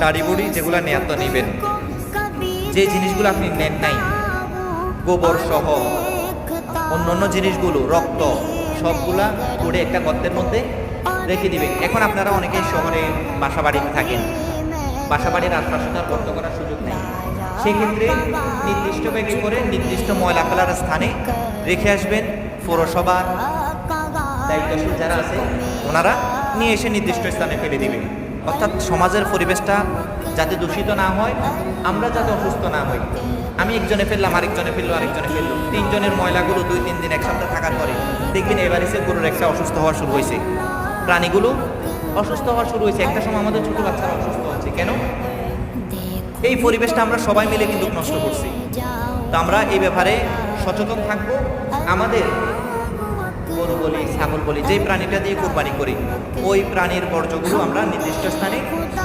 নাড়িবুড়ি যেগুলো নেয়ার তো নেবেন, যে জিনিসগুলো আপনি নেন নাই, গোবর সহ অন্য জিনিসগুলো, রক্ত, সবগুলা করে একটা গর্তের মধ্যে রেখে দিবেন। এখন আপনারা অনেকেই শহরে বাসা বাড়িতে থাকেন, বাসা বাড়ির আশপাশে তো আর গর্ত করার সুযোগ নেই, সেক্ষেত্রে নির্দিষ্ট ব্যাগে করে নির্দিষ্ট ময়লা ফেলার স্থানে রেখে আসবেন। পৌরসভার দায়িত্বশীল যারা আছে ওনারা নিয়ে এসে নির্দিষ্ট স্থানে ফেলে দিবেন। অর্থাৎ সমাজের পরিবেশটা যাতে দূষিত না হয়, আমরা যাতে অসুস্থ না হই। আমি একজনে ফেললাম, আরেকজনে ফেললো, আরেকজনে ফেললো, তিনজনের ময়লাগুলো 2-3 দিন এক সপ্তাহ থাকার পরে দেখবেন এবারে সে গরুর একটা অসুস্থ হওয়া শুরু হয়েছে, প্রাণীগুলো অসুস্থ হওয়া শুরু হয়েছে। একটা সময় আমাদের ছোট বাচ্চারা অসুস্থ হচ্ছে কেন? এই পরিবেশটা আমরা সবাই মিলে কিন্তু নষ্ট করছি। তো আমরা এই ব্যাপারে সচেতন থাকবো। আমাদের গরু বলি, ছাগল বলি, যেই প্রাণীটা দিয়ে কোরবানি করি, ওই প্রাণীর বর্জ্যগুলো আমরা নির্দিষ্ট স্থানে